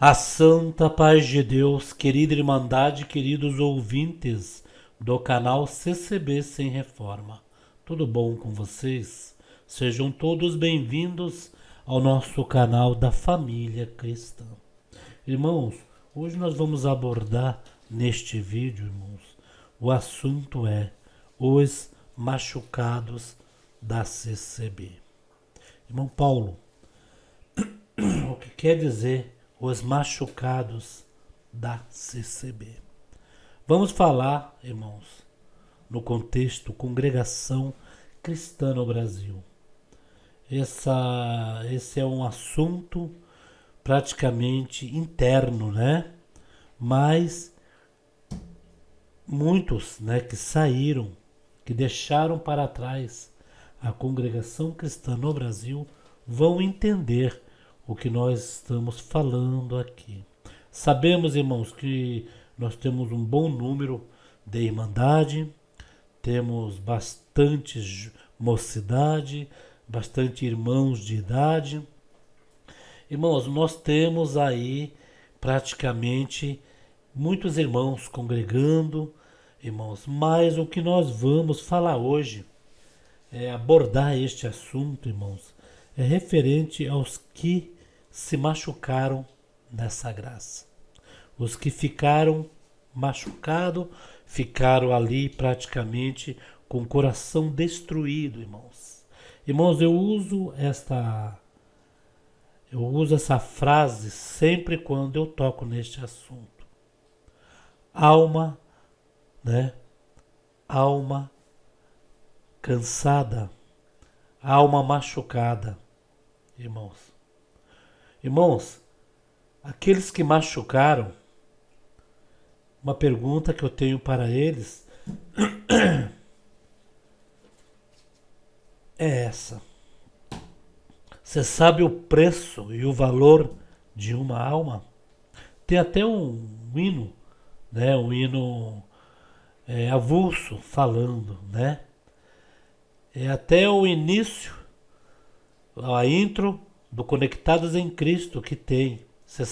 A santa paz de Deus, querida Irmandade, queridos ouvintes do canal CCB Sem Reforma. Tudo bom com vocês? Sejam todos bem-vindos ao nosso canal da Família Cristã. Irmãos, hoje nós vamos abordar neste vídeo, irmãos, o assunto é os machucados da CCB. Irmão Paulo, o que quer dizer os machucados da CCB? Vamos falar, irmãos, no contexto Congregação Cristã no Brasil. Esse é um assunto praticamente interno, né? Mas muitos, né, que saíram, que deixaram para trás a Congregação Cristã no Brasil, vão entender o que nós estamos falando aqui. Sabemos, irmãos, que nós temos um bom número de irmandade, temos bastante mocidade, bastante irmãos de idade. Irmãos, nós temos aí praticamente muitos irmãos congregando, irmãos, mas o que nós vamos falar hoje, abordar este assunto, irmãos, é referente aos que se machucaram nessa graça. Os que ficaram machucados, ficaram ali praticamente com o coração destruído, irmãos. Irmãos, eu uso essa frase sempre quando eu toco neste assunto. Alma, né? Alma cansada, alma machucada, irmãos. Irmãos, aqueles que machucaram, uma pergunta que eu tenho para eles é essa. Você sabe o preço e o valor de uma alma? Tem até um hino, né? Um hino avulso falando, né? É até o início, a intro do Conectados em Cristo que tem. Você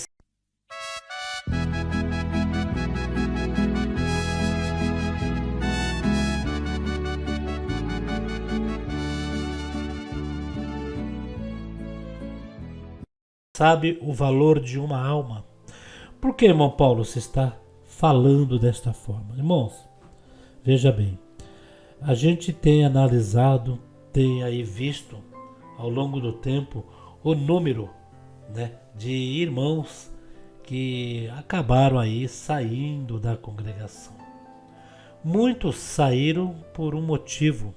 sabe o valor de uma alma? Por que, irmão Paulo, se está falando desta forma? Irmãos, veja bem, a gente tem analisado, tem aí visto ao longo do tempo o número, né, de irmãos que acabaram aí saindo da congregação. Muitos saíram por um motivo,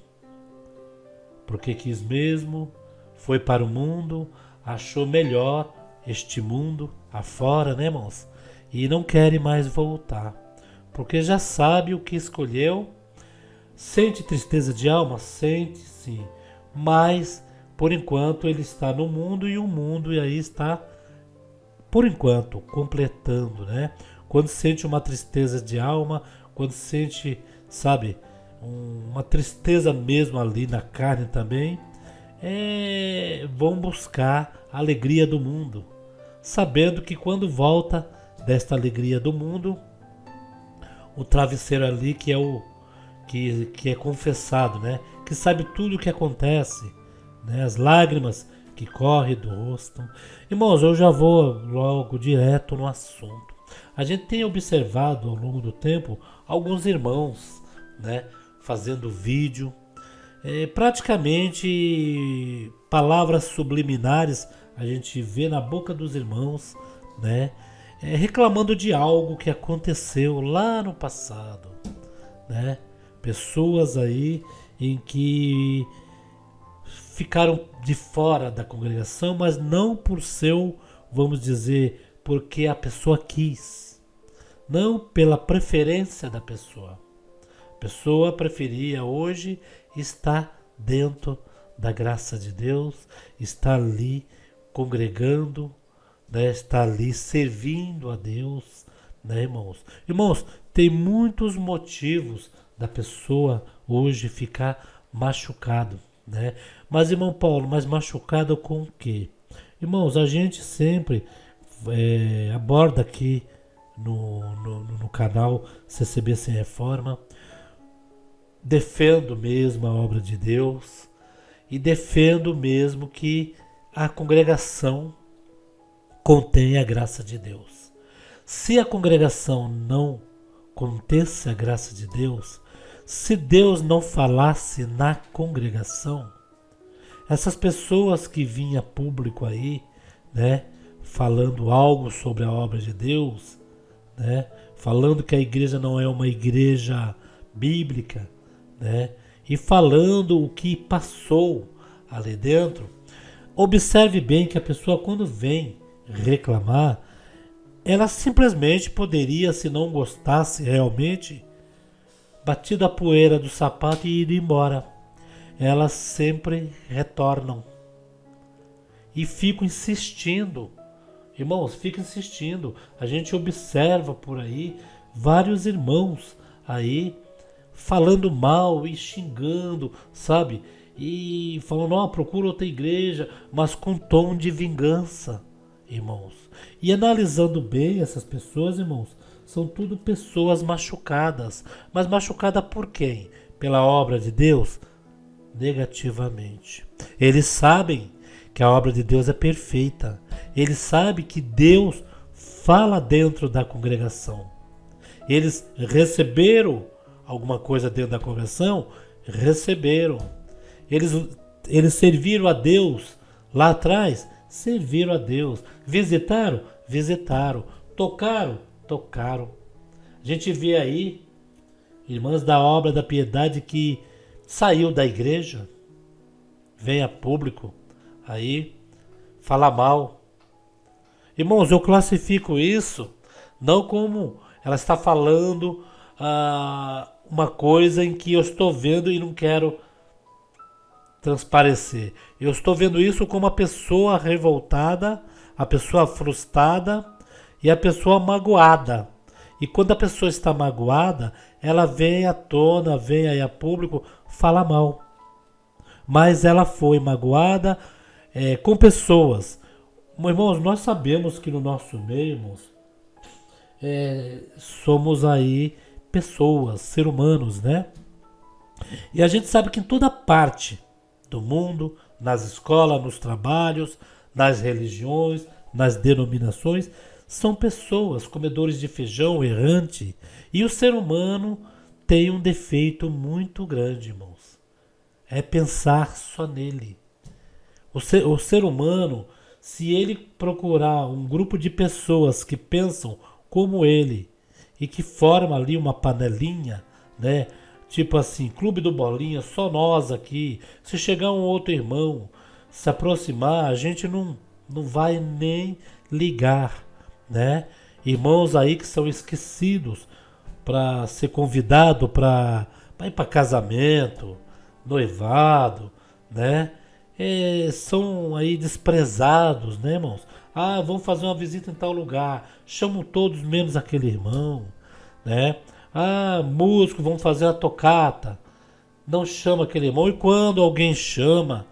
porque quis mesmo, foi para o mundo, achou melhor este mundo afora, né, irmãos? E não querem mais voltar, porque já sabe o que escolheu. Sente tristeza de alma? Sente, sim, mas por enquanto ele está no mundo e o mundo aí está, por enquanto, completando, né? Quando sente uma tristeza de alma, quando sente, sabe, uma tristeza mesmo ali na carne também, vão buscar a alegria do mundo, sabendo que quando volta desta alegria do mundo, o travesseiro ali que é que é confessado, né? Que sabe tudo o que acontece, né? As lágrimas que correm do rosto. Irmãos, eu já vou logo direto no assunto. A gente tem observado ao longo do tempo alguns irmãos, né, fazendo vídeo, praticamente palavras subliminares a gente vê na boca dos irmãos, né, reclamando de algo que aconteceu lá no passado, né? Pessoas aí em que ficaram de fora da congregação, mas não por seu, vamos dizer, porque a pessoa quis, não pela preferência da pessoa. A pessoa preferia hoje estar dentro da graça de Deus, está ali congregando, né? Está ali servindo a Deus, né, irmãos? Irmãos, tem muitos motivos da pessoa hoje ficar machucado, né? Mas, irmão Paulo, mas machucado com o quê? Irmãos, a gente sempre aborda aqui no canal CCB Sem Reforma, defendo mesmo a obra de Deus e defendo mesmo que a congregação contém a graça de Deus. Se a congregação não contesse a graça de Deus, se Deus não falasse na congregação, essas pessoas que vinham a público aí, né, falando algo sobre a obra de Deus, né, falando que a igreja não é uma igreja bíblica, né, e falando o que passou ali dentro, observe bem que a pessoa, quando vem reclamar, ela simplesmente poderia, se não gostasse realmente, batido a poeira do sapato e ir embora. Elas sempre retornam e ficam insistindo. Irmãos, ficam insistindo. A gente observa por aí vários irmãos aí falando mal e xingando, sabe? E falando, ó, procura outra igreja, mas com tom de vingança, irmãos. E analisando bem essas pessoas, irmãos, são tudo pessoas machucadas. Mas machucadas por quem? Pela obra de Deus? Negativamente. Eles sabem que a obra de Deus é perfeita. Eles sabem que Deus fala dentro da congregação. Eles receberam alguma coisa dentro da congregação? Receberam. Eles serviram a Deus lá atrás? Serviram a Deus. Visitaram? Visitaram. Tocaram? Tocaram. A gente vê aí irmãs da obra da piedade que saiu da igreja, vem a público aí falar mal. Irmãos, eu classifico isso não como ela está falando uma coisa em que eu estou vendo e não quero transparecer. Eu estou vendo isso como a pessoa revoltada, a pessoa frustrada e a pessoa magoada. E quando a pessoa está magoada, ela vem à tona, vem aí a público, fala mal. Mas ela foi magoada com pessoas. Irmãos, nós sabemos que no nosso meio, irmãos, somos aí pessoas, seres humanos, né? E a gente sabe que em toda parte do mundo, nas escolas, nos trabalhos, nas religiões, nas denominações, são pessoas, comedores de feijão, errante. E o ser humano tem um defeito muito grande, irmãos. É pensar só nele. O ser humano, se ele procurar um grupo de pessoas que pensam como ele e que formam ali uma panelinha, né? Tipo assim, clube do bolinha, só nós aqui. Se chegar um outro irmão, se aproximar, a gente não vai nem ligar, né? Irmãos aí que são esquecidos para ser convidado para ir para casamento, noivado, né? São aí desprezados, né, irmãos? Ah, vamos fazer uma visita em tal lugar, chamam todos menos aquele irmão, né? Ah, músico, vamos fazer a tocata, não chama aquele irmão. E quando alguém chama,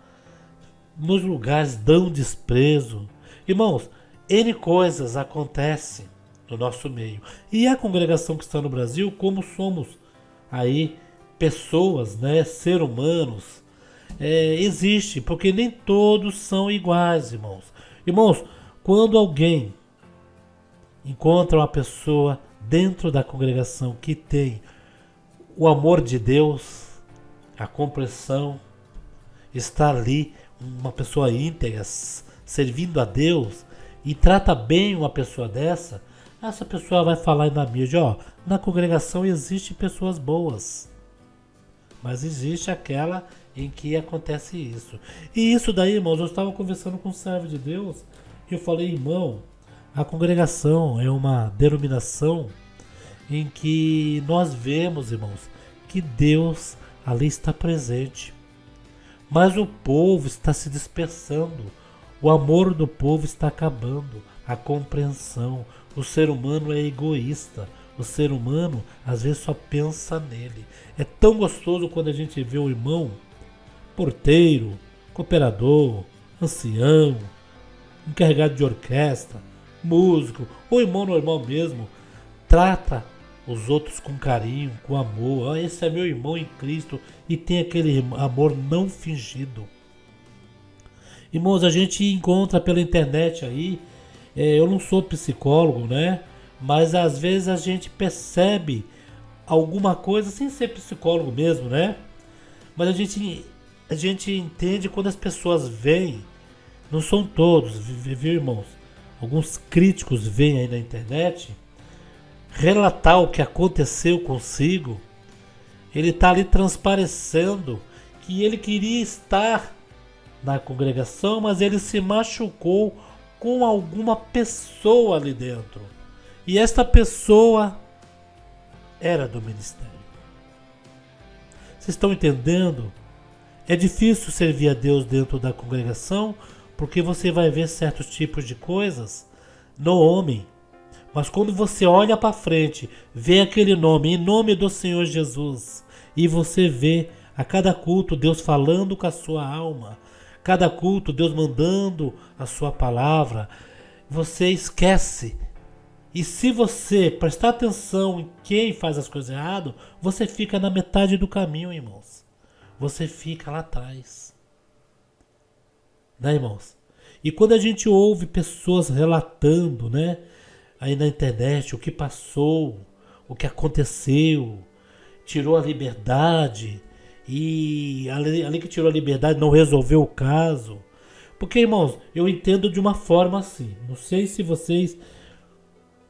nos lugares dão desprezo. Irmãos, N coisas acontecem no nosso meio. E a congregação que está no Brasil, como somos aí pessoas, né, seres humanos, existe, porque nem todos são iguais, irmãos. Irmãos, quando alguém encontra uma pessoa dentro da congregação que tem o amor de Deus, a compreensão, está ali uma pessoa íntegra, servindo a Deus, e trata bem uma pessoa dessa, essa pessoa vai falar na mídia, ó, na congregação existe pessoas boas, mas existe aquela em que acontece isso. E isso daí, irmãos, eu estava conversando com um servo de Deus, e eu falei, irmão, a congregação é uma denominação em que nós vemos, irmãos, que Deus ali está presente. Mas o povo está se dispersando, o amor do povo está acabando, a compreensão. O ser humano é egoísta, o ser humano às vezes só pensa nele. É tão gostoso quando a gente vê o irmão, porteiro, cooperador, ancião, encarregado de orquestra, músico, ou irmão normal mesmo, trata os outros com carinho, com amor. Esse é meu irmão em Cristo, e tem aquele amor não fingido. Irmãos, a gente encontra pela internet aí, eu não sou psicólogo, né? Mas às vezes a gente percebe alguma coisa sem ser psicólogo mesmo, né? Mas a gente entende quando as pessoas veem, não são todos, viu, irmãos? Alguns críticos veem aí na internet relatar o que aconteceu consigo. Ele está ali transparecendo que ele queria estar na congregação, mas ele se machucou com alguma pessoa ali dentro. E esta pessoa era do ministério. Vocês estão entendendo? É difícil servir a Deus dentro da congregação, porque você vai ver certos tipos de coisas no homem. Mas quando você olha para frente, vê aquele nome, em nome do Senhor Jesus, e você vê a cada culto Deus falando com a sua alma, cada culto Deus mandando a sua palavra, você esquece. E se você prestar atenção em quem faz as coisas errado, você fica na metade do caminho, irmãos. Você fica lá atrás. Né, irmãos? E quando a gente ouve pessoas relatando, né, aí na internet, o que passou, o que aconteceu, tirou a liberdade, e ali que tirou a liberdade não resolveu o caso. Porque, irmãos, eu entendo de uma forma assim, não sei se vocês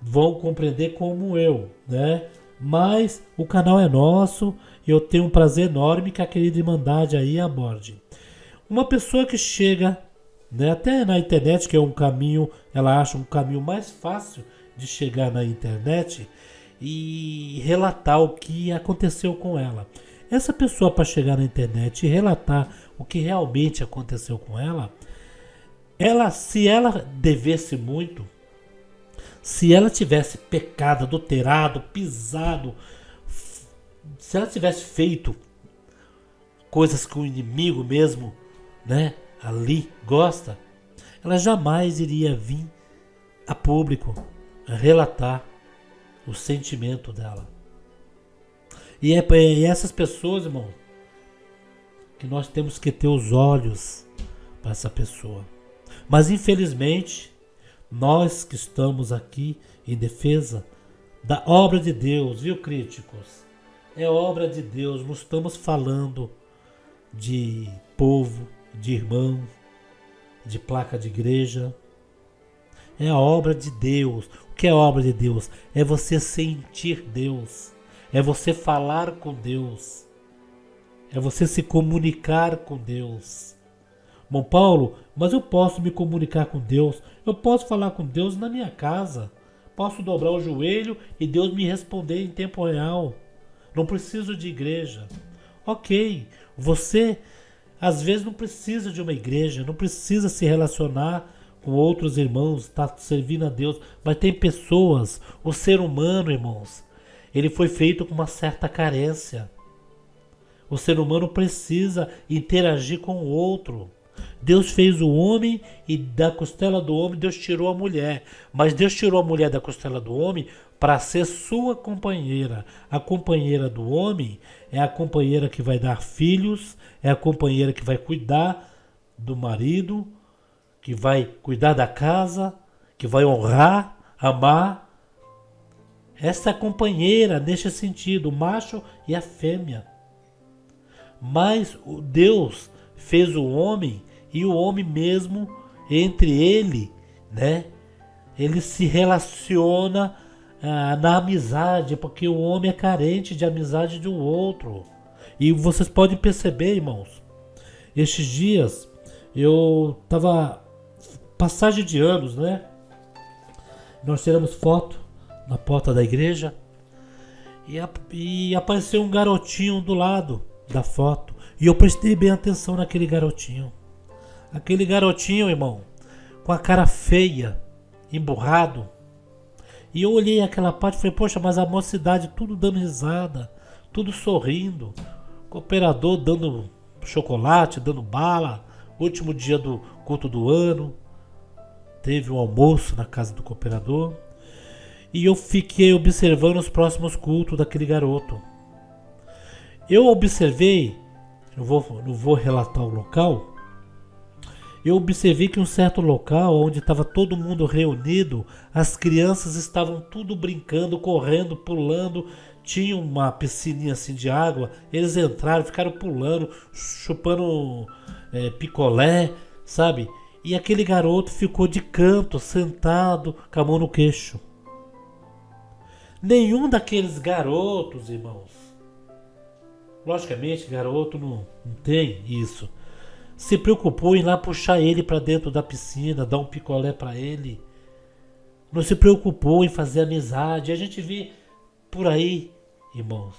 vão compreender como eu, né? Mas o canal é nosso, eu tenho um prazer enorme que a querida Irmandade aí aborde. Uma pessoa que chega, né, até na internet, que é um caminho, ela acha um caminho mais fácil de chegar na internet e relatar o que aconteceu com ela. Essa pessoa, para chegar na internet e relatar o que realmente aconteceu com ela, se ela devesse muito, se ela tivesse pecado, adulterado, pisado, se ela tivesse feito coisas que o inimigo mesmo, né, ali gosta, ela jamais iria vir a público a relatar o sentimento dela. E é essas pessoas, irmão, que nós temos que ter os olhos para essa pessoa. Mas infelizmente, nós que estamos aqui em defesa da obra de Deus, viu, críticos? É obra de Deus, não estamos falando de povo, de irmão, de placa de igreja. É a obra de Deus. O que é a obra de Deus? É você sentir Deus. É você falar com Deus. É você se comunicar com Deus. Bom, Paulo, mas eu posso me comunicar com Deus. Eu posso falar com Deus na minha casa. Posso dobrar o joelho e Deus me responder em tempo real. Não preciso de igreja. Ok, você às vezes não precisa de uma igreja, não precisa se relacionar com outros irmãos, está servindo a Deus. Mas tem pessoas, o ser humano, irmãos, ele foi feito com uma certa carência. O ser humano precisa interagir com o outro. Deus fez o homem e da costela do homem Deus tirou a mulher. Mas Deus tirou a mulher da costela do homem para ser sua companheira. A companheira do homem é a companheira que vai dar filhos, é a companheira que vai cuidar do marido, que vai cuidar da casa, que vai honrar, amar. Essa é a companheira neste sentido, o macho e a fêmea. Mas Deus fez o homem e o homem mesmo, entre ele, né? Ele se relaciona na amizade, porque o homem é carente de amizade de um outro. E vocês podem perceber, irmãos, estes dias eu estava, passagem de anos, né? Nós tiramos foto na porta da igreja e apareceu um garotinho do lado da foto. E eu prestei bem atenção naquele garotinho. Aquele garotinho, irmão, com a cara feia, emburrado. E eu olhei aquela parte e falei, poxa, mas a mocidade tudo dando risada, tudo sorrindo. Cooperador dando chocolate, dando bala. Último dia do culto do ano. Teve um almoço na casa do cooperador. E eu fiquei observando os próximos cultos daquele garoto. Eu observei, não vou relatar o local. Eu observei que um certo local onde estava todo mundo reunido, as crianças estavam tudo brincando, correndo, pulando. Tinha uma piscininha assim de água. Eles entraram, ficaram pulando, chupando picolé, sabe? E aquele garoto ficou de canto, sentado, com a mão no queixo. Nenhum daqueles garotos, irmãos, logicamente garoto não tem isso, se preocupou em ir lá puxar ele para dentro da piscina, dar um picolé para ele. Não se preocupou em fazer amizade. A gente vê por aí, irmãos.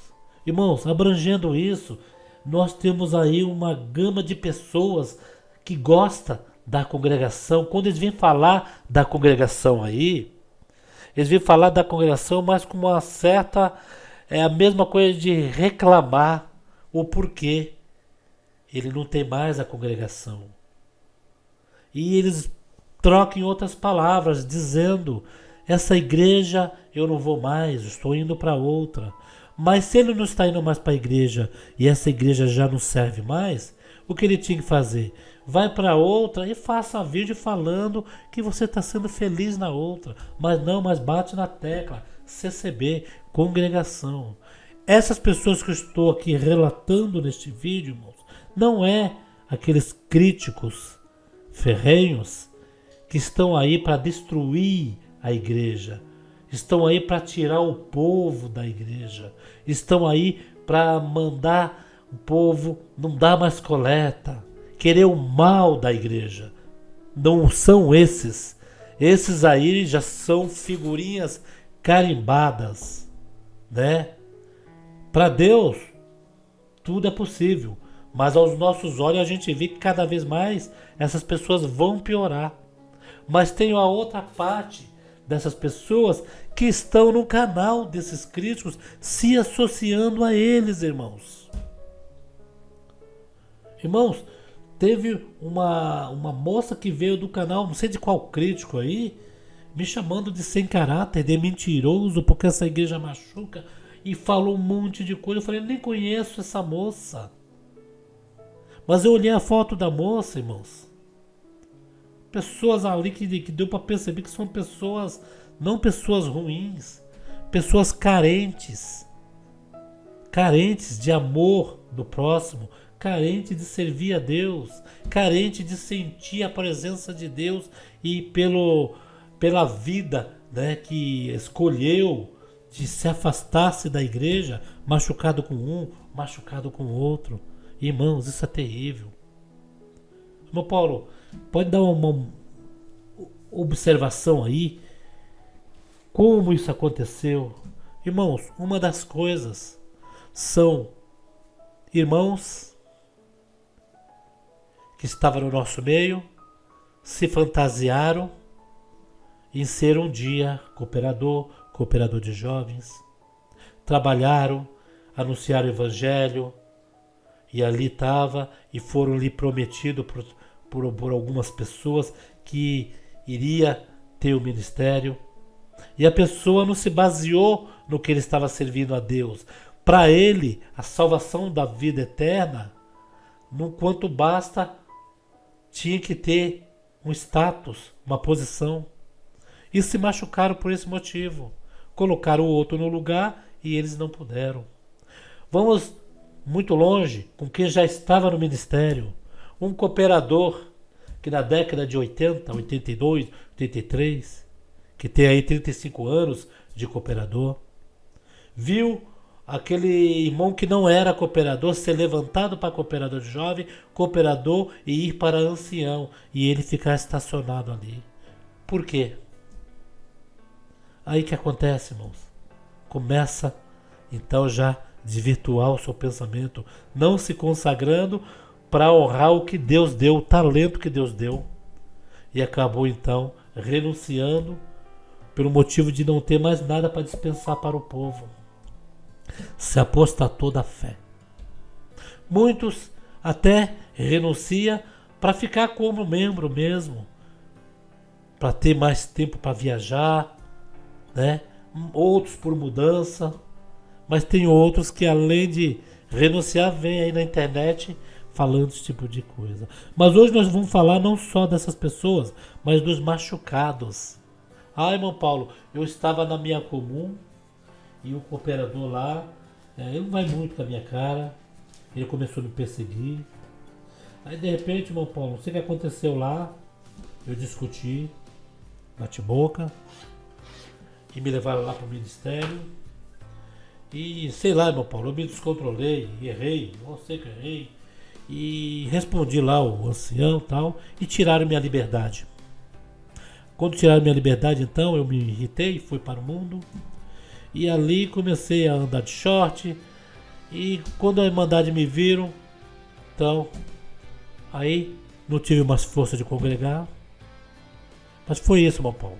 Irmãos, abrangendo isso, nós temos aí uma gama de pessoas que gosta da congregação. Quando eles vêm falar da congregação aí, eles vêm falar da congregação, mas com uma certa... É a mesma coisa de reclamar o porquê ele não tem mais a congregação. E eles trocam em outras palavras, dizendo, essa igreja eu não vou mais, estou indo para outra. Mas se ele não está indo mais para a igreja e essa igreja já não serve mais, o que ele tinha que fazer? Vai para outra e faça vídeo falando que você está sendo feliz na outra. Mas não, mas bate na tecla, CCB, congregação. Essas pessoas que eu estou aqui relatando neste vídeo, irmãos, não é aqueles críticos ferrenhos que estão aí para destruir a igreja, estão aí para tirar o povo da igreja, estão aí para mandar o povo não dar mais coleta, querer o mal da igreja. Não são esses. Esses aí já são figurinhas carimbadas, né? Para Deus tudo é possível. Mas aos nossos olhos a gente vê que cada vez mais essas pessoas vão piorar. Mas tem a outra parte dessas pessoas que estão no canal desses críticos se associando a eles, irmãos. Irmãos, teve uma moça que veio do canal, não sei de qual crítico aí, me chamando de sem caráter, de mentiroso, porque essa igreja machuca, e falou um monte de coisa. Eu falei, nem conheço essa moça. Mas eu olhei a foto da moça, irmãos. Pessoas ali que deu para perceber que são pessoas, não pessoas ruins, pessoas carentes. Carentes de amor do próximo, carentes de servir a Deus, carentes de sentir a presença de Deus e pela vida, né, que escolheu de se afastar-se da igreja, machucado com um, machucado com o outro. Irmãos, isso é terrível. Irmão Paulo, pode dar uma observação aí? Como isso aconteceu? Irmãos, uma das coisas são irmãos que estavam no nosso meio, se fantasiaram em ser um dia cooperador de jovens, trabalharam, anunciaram o evangelho, e ali estava, e foram lhe prometido por algumas pessoas que iria ter o ministério. E a pessoa não se baseou no que ele estava servindo a Deus. Para ele, a salvação da vida eterna, no quanto basta, tinha que ter um status, uma posição. E se machucaram por esse motivo. Colocaram o outro no lugar e eles não puderam. Vamos muito longe com quem já estava no ministério. Um cooperador que na década de 80, 82, 83, que tem aí 35 anos de cooperador, viu aquele irmão que não era cooperador ser levantado para cooperador de jovem, cooperador e ir para ancião, e ele ficar estacionado ali. Por quê? Aí que acontece, irmãos? Começa então já desvirtuar o seu pensamento, não se consagrando para honrar o que Deus deu, o talento que Deus deu. E acabou então renunciando pelo motivo de não ter mais nada para dispensar para o povo. Se apostatou da fé. Muitos até renunciam para ficar como membro mesmo, para ter mais tempo para viajar, né? Outros por mudança, mas tem outros que além de renunciar, vem aí na internet falando esse tipo de coisa. Mas hoje nós vamos falar não só dessas pessoas, mas dos machucados. Ah, irmão Paulo, eu estava na minha comum e o cooperador lá, ele não vai muito com a minha cara, ele começou a me perseguir. Aí de repente, irmão Paulo, não sei o que aconteceu lá, eu discuti, bate boca, e me levaram lá para o ministério. E sei lá, irmão Paulo, eu me descontrolei, errei, não sei que eu errei. E respondi lá o ancião e tal, e tiraram minha liberdade. Quando tiraram minha liberdade, então, eu me irritei, fui para o mundo. E ali comecei a andar de short. E quando a Irmandade me viram, então, aí não tive mais força de congregar. Mas foi isso, irmão Paulo.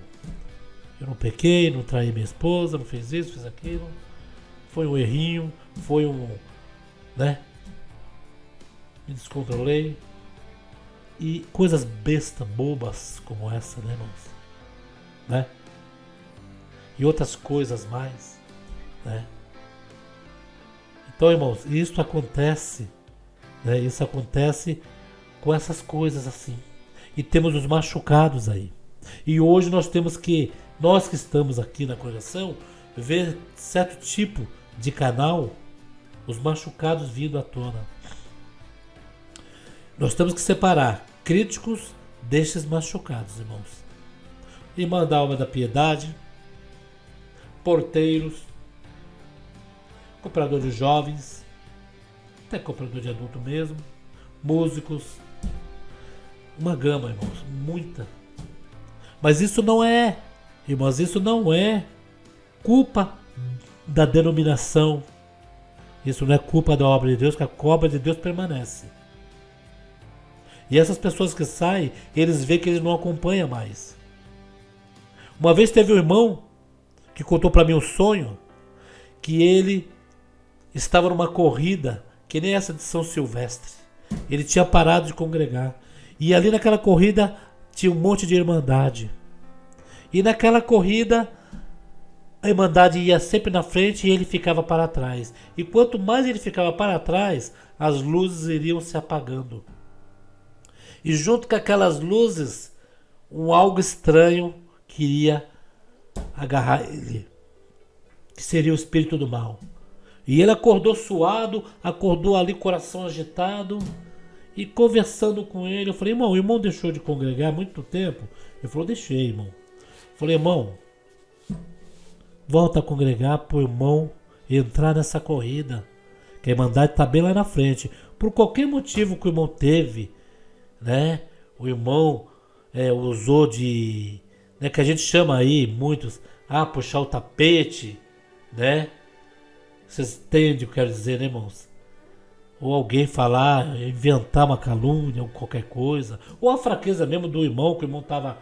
Eu não pequei, não traí minha esposa, não fiz isso, fiz aquilo. Foi um errinho, foi né? Me descontrolei. E coisas bestas, bobas como essa, né, irmãos? Né? E outras coisas mais, né? Então, irmãos, isso acontece, né? Isso acontece com essas coisas assim. E temos os machucados aí. E hoje nós temos que, nós que estamos aqui na congregação, ver certo tipo de canal, os machucados vindo à tona. Nós temos que separar críticos destes machucados, irmãos. Irmã da Alma da Piedade, porteiros, comprador de jovens, até comprador de adulto mesmo, músicos, uma gama, irmãos, muita. Mas isso não é, irmãos, isso não é culpa da denominação. Isso não é culpa da obra de Deus, que a obra de Deus permanece. E essas pessoas que saem, eles veem que eles não acompanham mais. Uma vez teve um irmão que contou para mim um sonho, que ele estava numa corrida, que nem essa de São Silvestre. Ele tinha parado de congregar. E ali naquela corrida tinha um monte de irmandade. E naquela corrida a irmandade ia sempre na frente e ele ficava para trás. E quanto mais ele ficava para trás, as luzes iriam se apagando. E junto com aquelas luzes, algo estranho queria agarrar ele, que seria o espírito do mal. E ele acordou suado, acordou ali, coração agitado, e conversando com ele, eu falei, irmão, o irmão deixou de congregar há muito tempo? Ele falou, deixei, irmão. Eu falei, irmão, volta a congregar para o irmão entrar nessa corrida, que a irmandade está bem lá na frente. Por qualquer motivo que o irmão teve, né? O irmão usou de, né, que a gente chama aí muitos, puxar o tapete, né? Vocês entendem o que eu quero dizer, né, irmãos? Ou alguém falar, inventar uma calúnia ou qualquer coisa, ou a fraqueza mesmo do irmão, que o irmão estava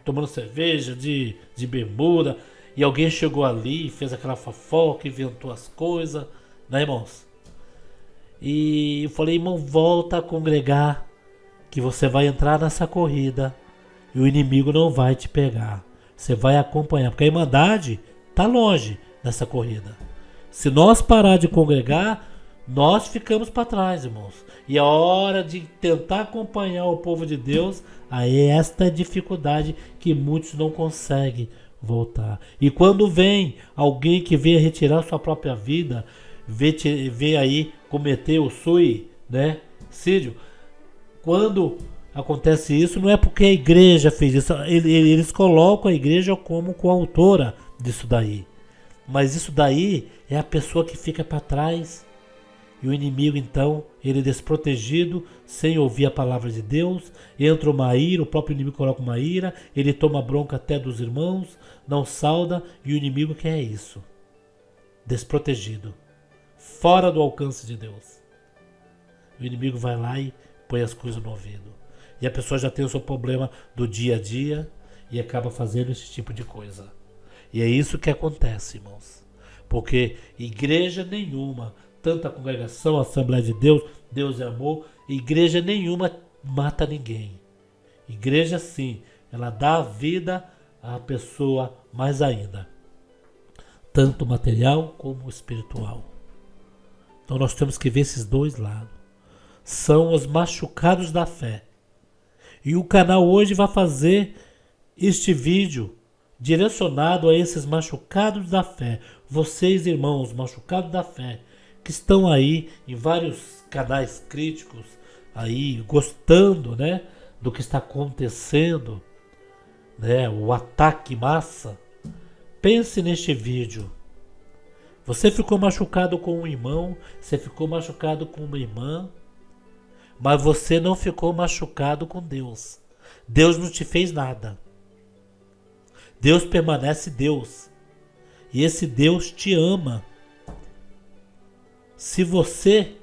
tomando cerveja de bermuda, e alguém chegou ali e fez aquela fofoca, inventou as coisas, né, irmãos? E eu falei, irmão, volta a congregar, que você vai entrar nessa corrida e o inimigo não vai te pegar. Você vai acompanhar, porque a irmandade está longe nessa corrida. Se nós parar de congregar, nós ficamos para trás, irmãos. E a hora de tentar acompanhar o povo de Deus, aí esta é a dificuldade que muitos não conseguem voltar. E quando vem alguém que vem retirar sua própria vida, vê aí cometer o suicídio, quando acontece isso, não é porque a igreja fez isso, eles colocam a igreja como coautora disso daí. Mas isso daí é a pessoa que fica para trás. E o inimigo, então, ele desprotegido, sem ouvir a palavra de Deus, entra uma ira, o próprio inimigo coloca uma ira, ele toma bronca até dos irmãos, não sauda, e o inimigo quer isso. Desprotegido. fora do alcance de Deus. O inimigo vai lá e põe as coisas no ouvido. E a pessoa já tem o seu problema do dia a dia e acaba fazendo esse tipo de coisa. E é isso que acontece, irmãos. Porque igreja nenhuma, tanto a congregação, a Assembleia de Deus, Deus é amor, igreja nenhuma mata ninguém. Igreja sim, ela dá vida à pessoa mais ainda. Tanto material como espiritual. Então nós temos que ver esses dois lados. São os machucados da fé. E o canal hoje vai fazer este vídeo direcionado a esses machucados da fé. Vocês, irmãos, machucados da fé, que estão aí em vários canais críticos, aí gostando, né, do que está acontecendo, né, o ataque em massa. Pense neste vídeo. Você ficou machucado com um irmão, você ficou machucado com uma irmã, mas você não ficou machucado com Deus. Deus não te fez nada. Deus permanece Deus. E esse Deus te ama. Se você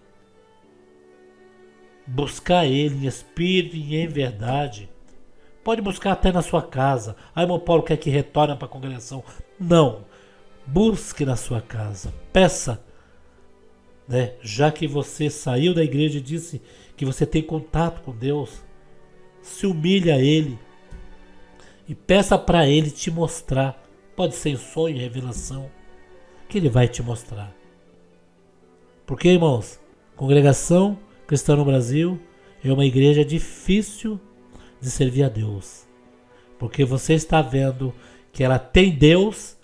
buscar Ele em espírito e em verdade, pode buscar até na sua casa. Ah, irmão Paulo quer que retorne para a congregação. Não. Busque na sua casa. Peça. Né? Já que você saiu da igreja e disse que você tem contato com Deus, se humilhe a Ele e peça para Ele te mostrar. Pode ser em sonho, revelação, que Ele vai te mostrar. Porque, irmãos, Congregação Cristã no Brasil é uma igreja difícil de servir a Deus. Porque você está vendo que ela tem Deus,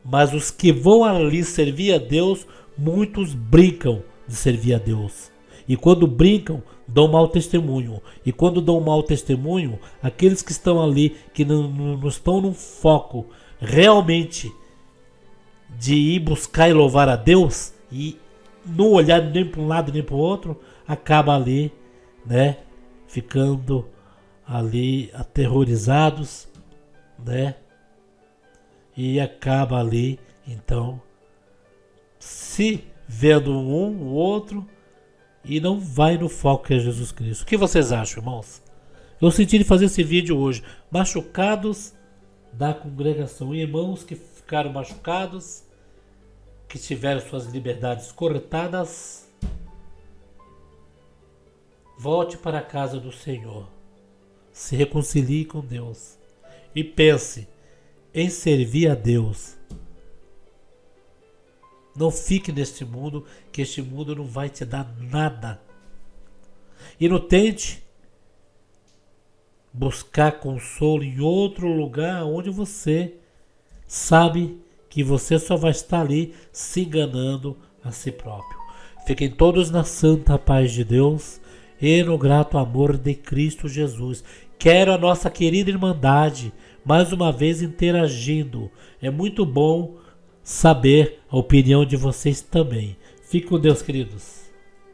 mas os que vão ali servir a Deus, muitos brincam de servir a Deus. E quando brincam, dão mau testemunho. E quando dão mau testemunho, aqueles que estão ali, que não estão num foco realmente de ir buscar e louvar a Deus, e não olhar nem para um lado nem para o outro, acaba ali, né, ficando ali aterrorizados, né, e acaba ali, então, se vendo um, o outro, e não vai no foco que é Jesus Cristo. O que vocês acham, irmãos? Eu senti de fazer esse vídeo hoje. Machucados da congregação. Irmãos que ficaram machucados, que tiveram suas liberdades cortadas. Volte para a casa do Senhor. Se reconcilie com Deus. E pense em servir a Deus. Não fique neste mundo, que este mundo não vai te dar nada. E não tente buscar consolo em outro lugar onde você sabe que você só vai estar ali se enganando a si próprio. Fiquem todos na santa paz de Deus e no grato amor de Cristo Jesus. Quero a nossa querida Irmandade mais uma vez interagindo. É muito bom saber a opinião de vocês também. Fique com Deus, queridos.